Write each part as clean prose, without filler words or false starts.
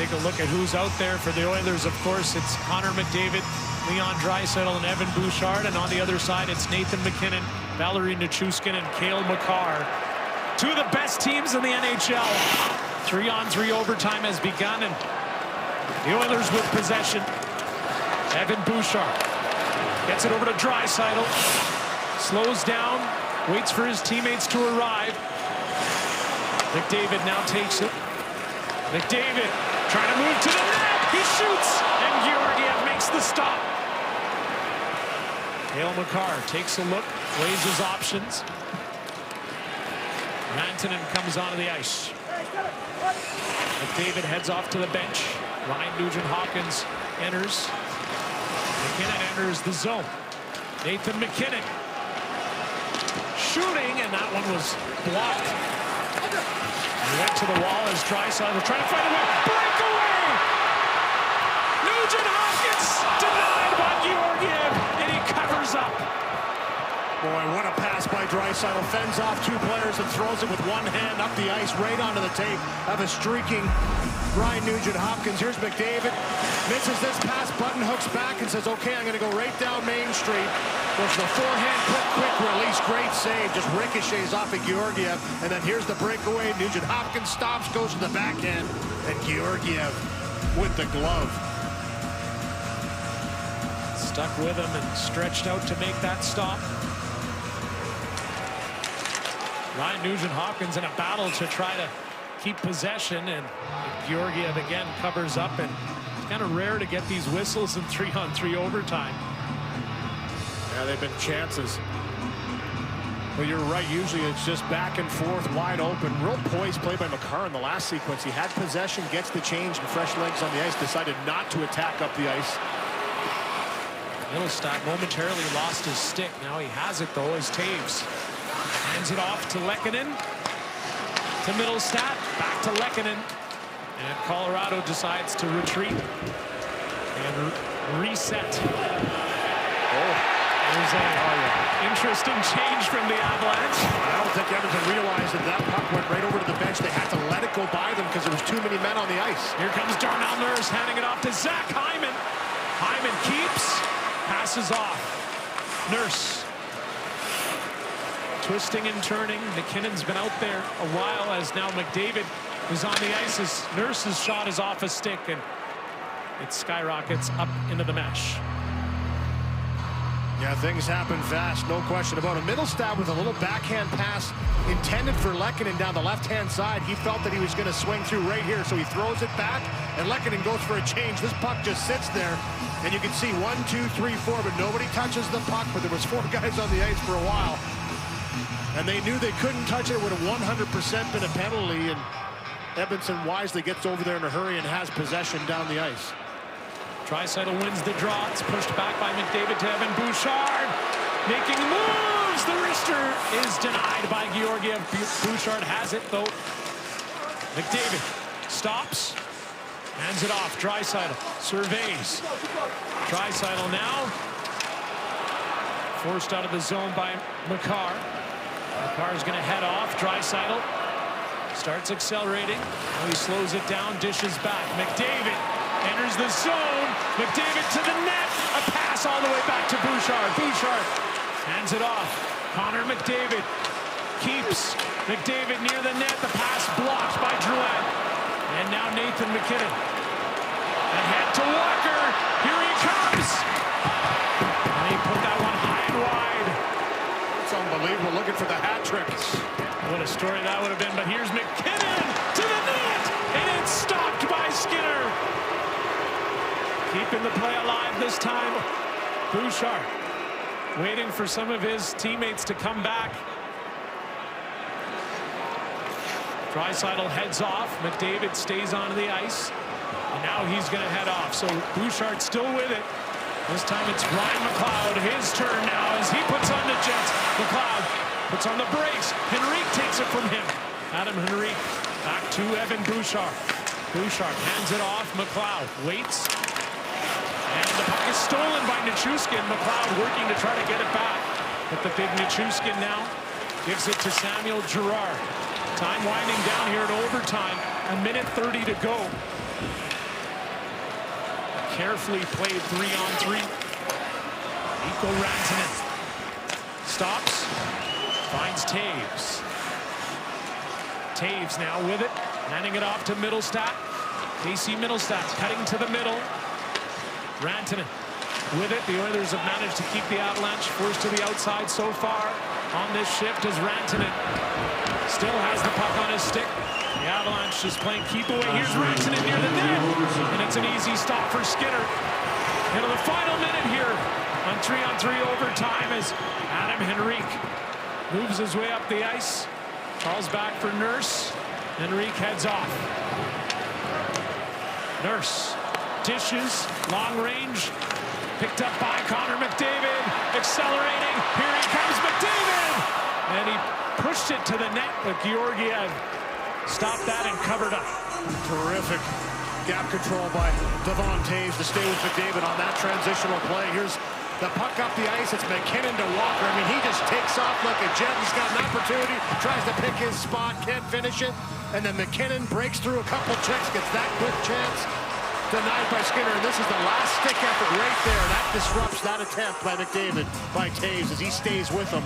Take a look at who's out there for the Oilers. Of course, it's Connor McDavid, Leon Draisaitl, and Evan Bouchard. And on the other side, it's Nathan MacKinnon, Valeri Nichushkin, and Cale Makar. Two of the best teams in the NHL. 3-on-3 overtime has begun, and the Oilers with possession. Evan Bouchard gets it over to Draisaitl. Slows down, waits for his teammates to arrive. McDavid now takes it. McDavid trying to move to the net. He shoots, and Georgiev makes the stop. Cale Makar takes a look, weighs his options. Rantanen comes onto the ice. McDavid heads off to the bench. Ryan Nugent-Hopkins enters. MacKinnon enters the zone. Nathan MacKinnon shooting, and that one was blocked. He went to the wall as Draisaitl trying to find a way. Breakaway! Nugent-Hopkins denied by Georgiev, and he covers up. Boy, what a pass by Draisaitl. Fends off two players and throws it with one hand up the ice right onto the tape of a streaking Ryan Nugent-Hopkins. Here's McDavid. Misses this pass, button hooks back and says, okay, I'm going to go right down Main Street. Goes the forehand, quick release, great save. Just ricochets off of Georgiev. And then here's the breakaway. Nugent-Hopkins stops, goes to the backhand, and Georgiev with the glove. Stuck with him and stretched out to make that stop. Ryan Nugent-Hopkins in a battle to try to keep possession, and Georgiev again covers up, and it's kind of rare to get these whistles in 3-on-3 overtime. Yeah, they've been chances. Well, you're right. Usually it's just back and forth, wide open. Real poised play by Makar in the last sequence. He had possession, gets the change, and fresh legs on the ice. Decided not to attack up the ice. Middlestat momentarily lost his stick. Now he has it, though, as Taves hands it off to Lehkonen. To Middlestat, back to Lehkonen. And Colorado decides to retreat and reset. Oh, there's an interesting change from the Avalanche. I don't think Edmonton realized that puck went right over to the bench. They had to let it go by them because there was too many men on the ice. Here comes Darnell Nurse handing it off to Zach Hyman. Hyman keeps, passes off. Nurse twisting and turning. McKinnon's been out there a while, as now McDavid is on the ice. His Nurse's shot is off a stick, and it skyrockets up into the mesh. Yeah, things happen fast, no question about it. Middlestat with a little backhand pass intended for Lehkonen down the left-hand side. He felt that he was going to swing through right here, so he throws it back, and Lehkonen goes for a change. This puck just sits there, and you can see 1, 2, 3, 4, but nobody touches the puck, but there was 4 guys on the ice for a while. And they knew they couldn't touch it. It would have 100% been a penalty, and Edmonton wisely gets over there in a hurry and has possession down the ice. Draisaitl wins the draw. It's pushed back by McDavid to Evan Bouchard. Making moves. The wrister is denied by Georgiev. Bouchard has it, though. McDavid stops. Hands it off. Draisaitl surveys. Draisaitl now forced out of the zone by Makar. Makar's going to head off. Draisaitl starts accelerating. Now he slows it down, dishes back. McDavid enters the zone. McDavid to the net. A pass all the way back to Bouchard. Bouchard hands it off. Connor McDavid keeps McDavid near the net. The pass blocked by Drouin. And now Nathan MacKinnon. Ahead to Walker. Here he comes. And he put that one high and wide. It's unbelievable, looking for the hat trick. What a story that would have been. But here's MacKinnon to the net. And it's stopped by Skinner. Keeping the play alive this time. Bouchard waiting for some of his teammates to come back. Draisaitl heads off. McDavid stays onto the ice. And now he's going to head off. So Bouchard still with it. This time it's Ryan McLeod. His turn now as he puts on the Jets. McLeod puts on the brakes. Henrique takes it from him. Adam Henrique back to Evan Bouchard. Bouchard hands it off. McLeod waits. And the puck is stolen by Nichushkin. McLeod working to try to get it back. But the big Nichushkin now gives it to Samuel Girard. Time winding down here in overtime. 1:30 to go. Carefully played 3-on-3. Mikko Rantanen stops, finds Taves. Taves now with it, handing it off to Middlestat. Casey Middlestat cutting to the middle. Rantanen with it. The Oilers have managed to keep the Avalanche forced to the outside so far on this shift as Rantanen still has the puck on his stick. The Avalanche is playing keep away. Here's Rantanen near the net, and it's an easy stop for Skinner. Into the final minute here on 3-on-3 overtime as Adam Henrique moves his way up the ice. Calls back for Nurse. Henrique heads off. Nurse dishes, long range, picked up by Connor McDavid, accelerating. Here he comes, McDavid, and he pushed it to the net, but Georgiev stopped that and covered up. Terrific gap control by Devon Taves to stay with McDavid on that transitional play. Here's the puck up the ice. It's McKinnon to Walker. I mean, he just takes off like a jet. He's got an opportunity, tries to pick his spot, can't finish it. And then McKinnon breaks through a couple checks, gets that quick chance. Denied by Skinner, and this is the last stick effort right there. That disrupts that attempt by McDavid, by Taves, as he stays with him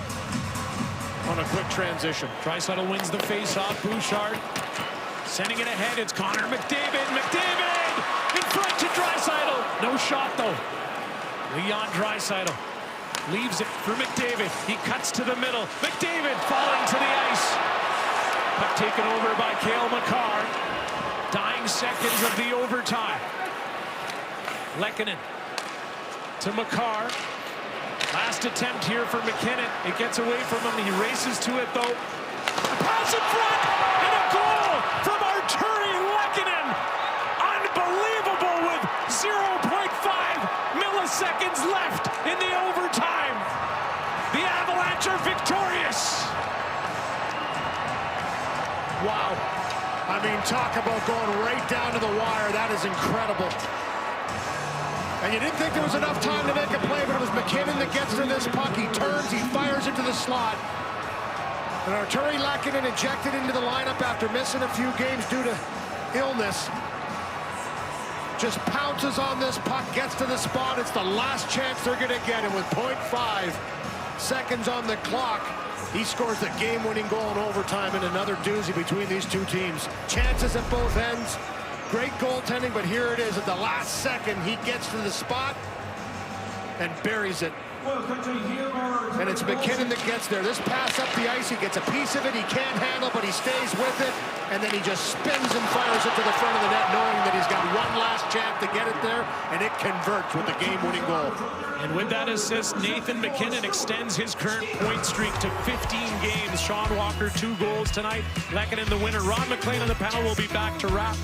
on a quick transition. Draisaitl wins the face-off. Bouchard sending it ahead. It's Connor McDavid. McDavid in front to Draisaitl. No shot, though. Leon Draisaitl leaves it for McDavid. He cuts to the middle. McDavid falling to the ice. Puck taken over by Cale Makar. Dying seconds of the overtime. Lehkonen to Makar. Last attempt here for McKinnon. It gets away from him. He races to it, though. A pass in front, and a goal from Arturi Lehkonen. Unbelievable with 0.5 milliseconds left in the overtime. The Avalanche are victorious. Wow. I mean, talk about going right down to the wire. That is incredible. And you didn't think there was enough time to make a play, but it was McKinnon that gets to this puck. He turns, he fires it to the slot. And Arturi Lehkonen ejected into the lineup after missing a few games due to illness. Just pounces on this puck, gets to the spot. It's the last chance they're going to get. And with 0.5 seconds on the clock, he scores the game-winning goal in overtime, and another doozy between these two teams. Chances at both ends. Great goaltending, but here it is at the last second. He gets to the spot and buries it. And it's McKinnon that gets there. This pass up the ice, he gets a piece of it. He can't handle, but he stays with it. And then he just spins and fires it to the front of the net, knowing that he's got one last chance to get it there. And it converts with the game-winning goal. And with that assist, Nathan McKinnon extends his current point streak to 15 games. Sean Walker, 2 goals tonight. Lehkonen the winner. Ron McLean on the panel will be back to wrap.